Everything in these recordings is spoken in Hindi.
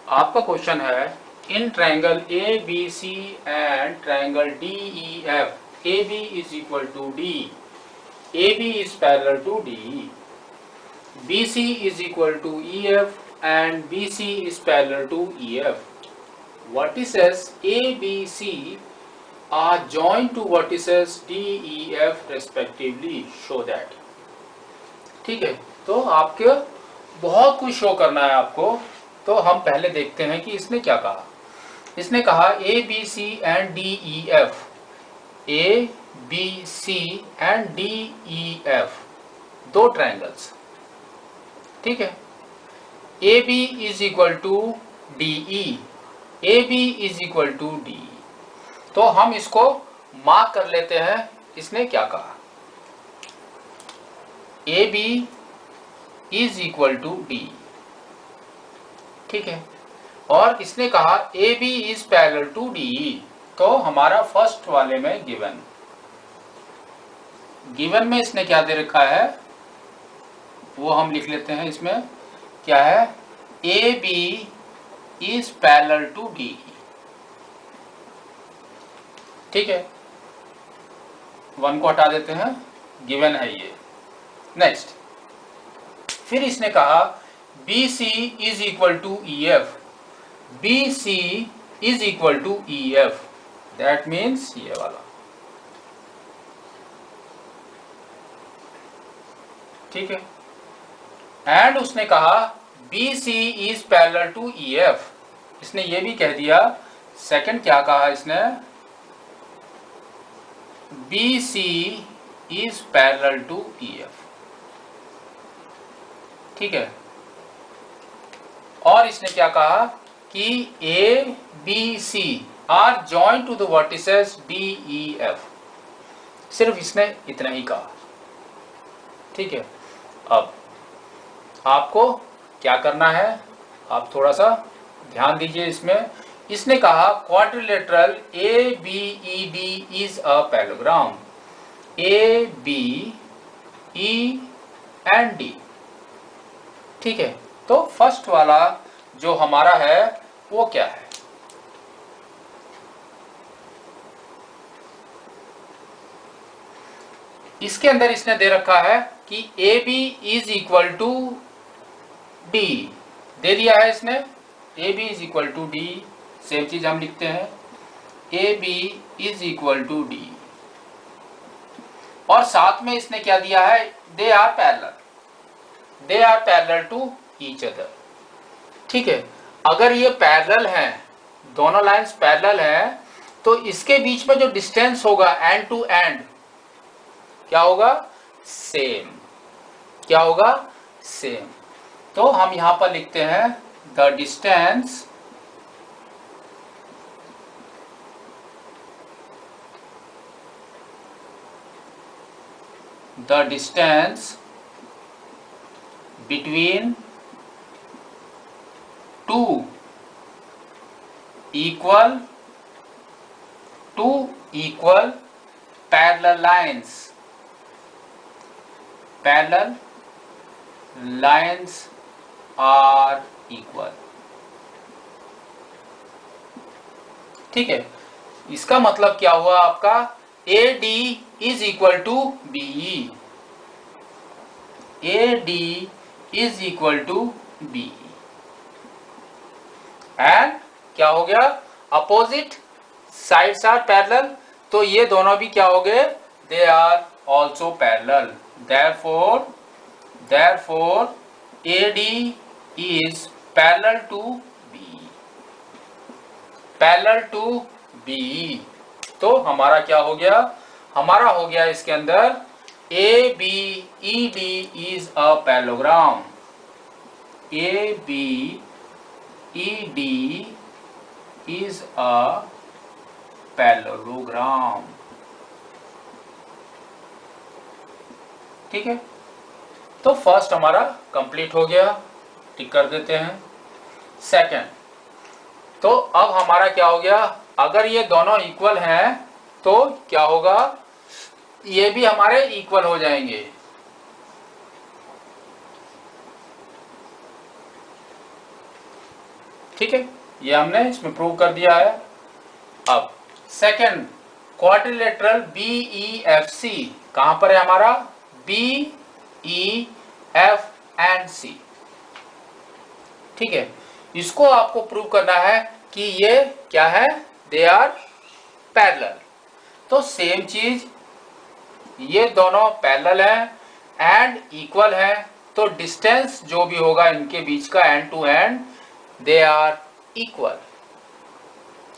आपका क्वेश्चन है in triangle A B C and triangle D E F A B is equal to D, A B is parallel to D, B C is equal to E F and B C is parallel to E F. Vertices A, B, C are joined to vertices D, E, F respectively. Show that. ठीक है, तो आपके बहुत कुछ शो करना है आपको. तो हम पहले देखते हैं कि इसने क्या कहा. इसने कहा A, B, C and D, E, F. A, B, C and D, E, F दो ट्रायंगल्स. ठीक है, A B is equal to D E, A B is equal to D. तो हम इसको मार्क कर लेते हैं. इसने क्या कहा, A B is equal to D. ठीक है, और इसने कहा A B is parallel to D. तो हमारा फर्स्ट वाले में गिवन में इसने क्या दे रखा है वो हम लिख लेते हैं. इसमें क्या है, A B is parallel to D. ठीक है, वन को हटा देते हैं, गिवन है ये. नेक्स्ट, फिर इसने कहा B C is equal to E F, B C is equal to E F. That means ये वाला. ठीक है, एंड उसने कहा B C is parallel to E F. इसने ये भी कह दिया. सेकंड क्या कहा इसने, B C is parallel to E F. ठीक है, और इसने क्या कहा कि A B C are joint to the vertices D E F. सिर्फ इसने इतना ही कहा. ठीक है, अब आपको क्या करना है, आप थोड़ा सा ध्यान दीजिए इसमें. इसने कहा quadrilateral A B E D is a parallelogram. A B E and D. ठीक है, तो फर्स्ट वाला जो हमारा है वो क्या है, इसके अंदर इसने दे रखा है कि A B is equal to D दे दिया है इसने. A B is equal to D, same चीज हम लिखते हैं, A B is equal to D. और साथ में इसने क्या दिया है, they are parallel to each other. ठीक है, अगर ये पैरेलल हैं, दोनों लाइंस पैरेलल हैं, तो इसके बीच में जो डिस्टेंस होगा एंड टू एंड क्या होगा, सेम. क्या होगा, सेम. तो हम यहां पर लिखते हैं the distance between two equal parallel lines are equal. ठीक है, इसका मतलब क्या हुआ आपका, A D is equal to BE, A D is equal to B. And क्या हो गया, अपोजिट साइड्स आर पैरेलल. तो ये दोनों भी क्या हो गए, they are also parallel. therefore AD is parallel to BE. तो हमारा क्या हो गया, हमारा हो गया इसके अंदर ABED is a parallelogram. ABED is a parallelogram. ठीक है, तो फर्स्ट हमारा कंप्लीट हो गया, टिक कर देते हैं. सेकंड, तो अब हमारा क्या हो गया, अगर ये दोनों इक्वल हैं तो क्या होगा, ये भी हमारे इक्वल हो जाएंगे. ठीक है, ये हमने इसमें प्रूव कर दिया है। अब सेकंड, क्वाड्रिलेटरल BEFC कहां पर है हमारा? BEF and C। ठीक है, इसको आपको प्रूव करना है कि ये क्या है, दे आर पैरेलल। तो सेम चीज, ये दोनों पैरेलल है एंड इक्वल है, तो डिस्टेंस जो भी होगा इनके बीच का end to end, they are equal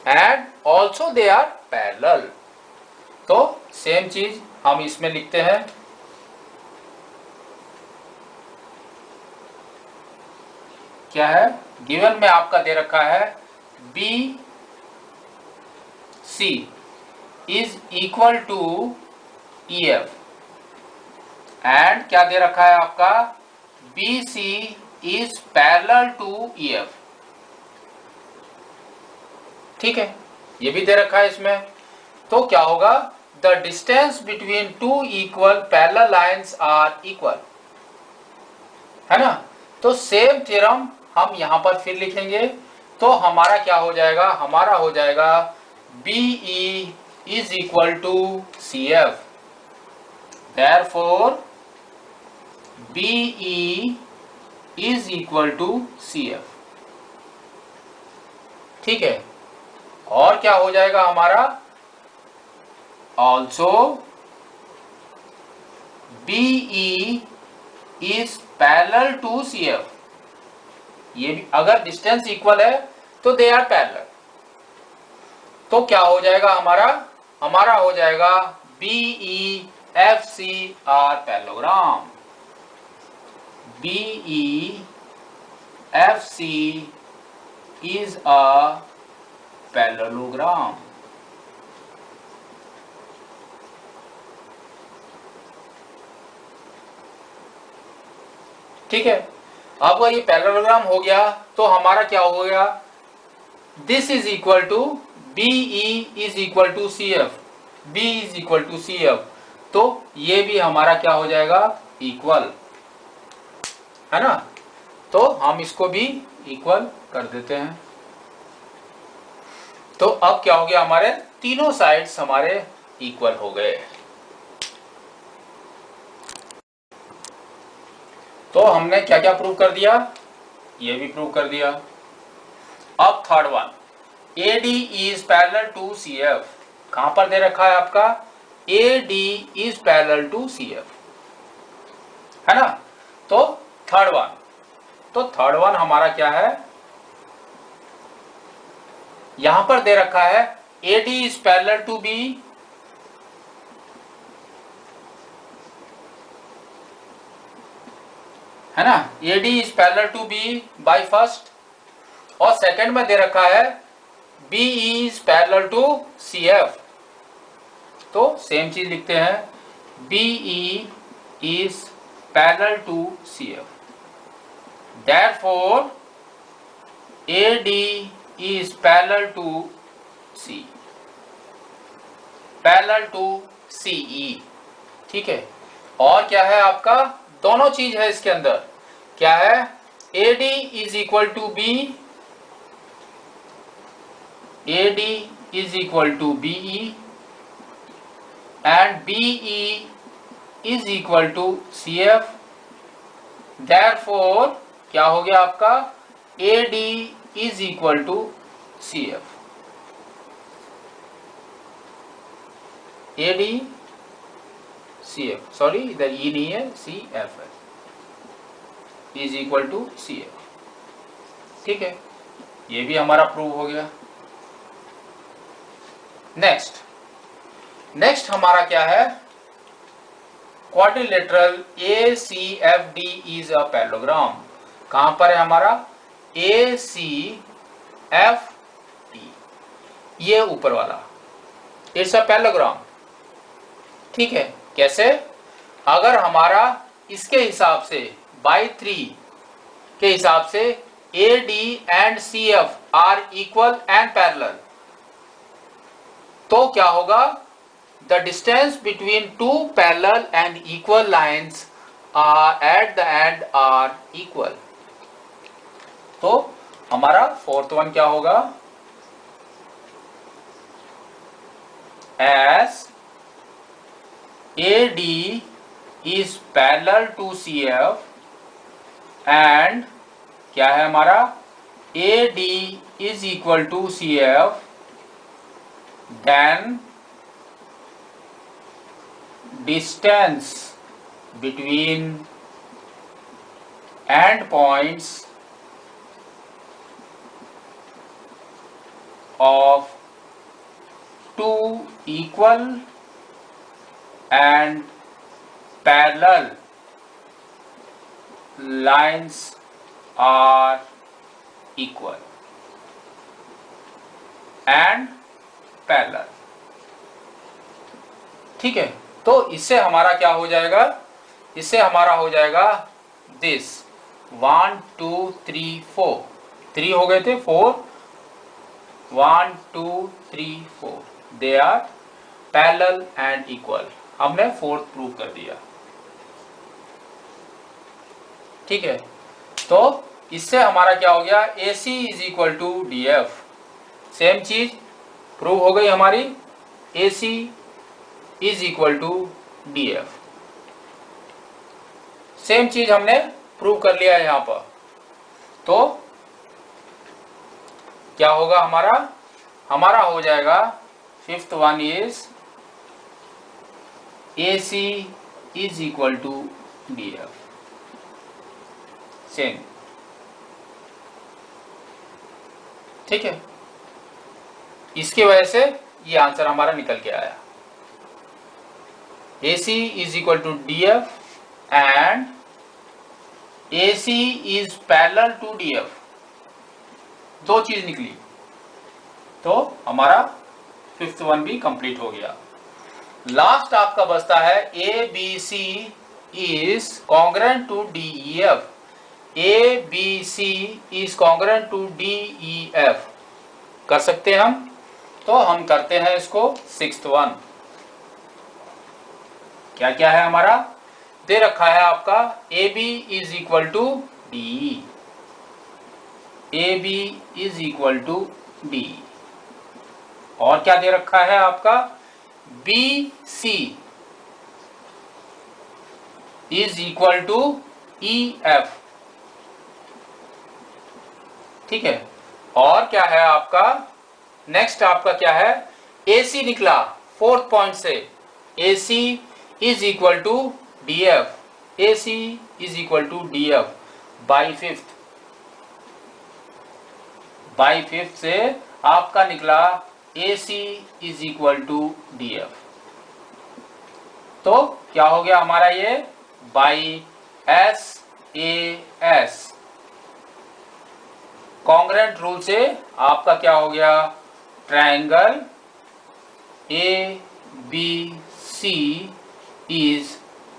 and also they are parallel. तो सेम चीज हम इसमें लिखते हैं, क्या है, गिवन में आपका दे रखा है BC is equal to EF and क्या दे रखा है आपका, BC is parallel to EF। ठीक है, ये भी दे रखा है इसमें। तो क्या होगा, the distance between two equal parallel lines are equal, है ना। तो सेम थ्योरम हम यहां पर फिर लिखेंगे, तो हमारा क्या हो जाएगा, हमारा हो जाएगा BE is equal to CF, therefore BE is equal to CF। ठीक है, और क्या हो जाएगा हमारा, also BE is parallel to CF। ये भी अगर डिस्टेंस इक्वल है तो दे आर पैरेलल। तो क्या हो जाएगा हमारा, हमारा हो जाएगा BEFC are parallelogram. BEFC is a parallelogram। ठीक है, अब ये पैरेललोग्राम हो गया, तो हमारा क्या हो गया, this is equal to BE is equal to CF, B is equal to CF। तो ये भी हमारा क्या हो जाएगा, इक्वल, है ना। तो हम इसको भी इक्वल कर देते हैं। तो अब क्या हो गया, हमारे तीनों साइड्स हमारे इक्वल हो गए। तो हमने क्या क्या प्रूव कर दिया, ये भी प्रूव कर दिया। अब third one, AD is parallel to CF, कहां पर दे रखा है आपका, AD is parallel to CF, है ना। तो थर्ड वन, तो थर्ड वन हमारा क्या है, यहां पर दे रखा है AD is parallel to B, है ना, AD is parallel to B by first, और सेकंड में दे रखा है BE is parallel to CF। तो सेम चीज लिखते हैं, BE is parallel to CF, therefore AD is parallel to C, parallel to CE। ठीक है, और क्या है आपका, दोनों चीज है इसके अंदर, क्या है, AD is equal to B, AD is equal to BE and BE is equal to CF, therefore क्या हो गया आपका, AD is equal to CF, AD CF, sorry इधर E नहीं है, CF है, इज इक्वल टू CF। ठीक है, ये भी हमारा प्रूव हो गया। नेक्स्ट हमारा क्या है, quadrilateral ACFD is a parallelogram, कहां पर है हमारा, ACFD, ये ऊपर वाला, इट्स अ पैरेललोग्राम। ठीक है, कैसे, अगर हमारा इसके हिसाब से बाई 3 के हिसाब से AD एंड CF are equal and parallel, तो क्या होगा, the distance between two parallel and equal lines are at the end are equal. तो हमारा फोर्थ वन क्या होगा, as AD is parallel to CF and क्या है हमारा, AD is equal to CF, then distance between end points of two equal and parallel lines are equal and parallel। ठीक है, तो इससे हमारा क्या हो जाएगा, इससे हमारा हो जाएगा दिस 1 2 3 4, 3 हो गए थे, 4 1 2 3 4 they are parallel and equal, हमने फोर्थ प्रूव कर दिया। ठीक है, तो इससे हमारा क्या हो गया, AC is equal to DF, same चीज प्रूव हो गई हमारी, AC is equal to DF, same चीज हमने प्रूव कर लिया है यहां पर। तो क्या होगा हमारा, हमारा हो जाएगा fifth one is AC is equal to DF, same. ठीक है, इसकी वजह से ये आंसर हमारा निकल के आया, AC is equal to DF and AC is parallel to DF, दो चीज निकली, तो हमारा फिफ्थ वन भी कंप्लीट हो गया। लास्ट आपका बचता है ABC is congruent to DEF, ABC is congruent to DEF, कर सकते हैं हम, तो हम करते हैं इसको सिक्स्थ वन। क्या क्या है हमारा, दे रखा है आपका AB is equal to DE, AB is equal to D, और क्या दे रखा है आपका BC is equal to EF। ठीक है, और क्या है आपका नेक्स्ट, आपका क्या है, AC निकला फोर्थ पॉइंट से, AC is equal to DF, AC is equal to DF by fifth से आपका निकला AC is equal to DF। तो क्या हो गया हमारा ये, बाई SAS कॉन्ग्रुएंट रूल से आपका क्या हो गया, triangle ABC is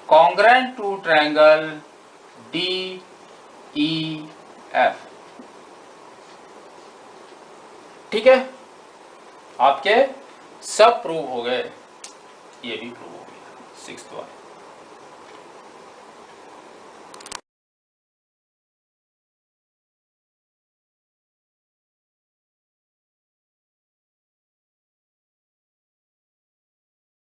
congruent to triangle DEF। ठीक है, आपके सब प्रूव हो गए, ये भी प्रूव हो गया सिक्स्थ वन।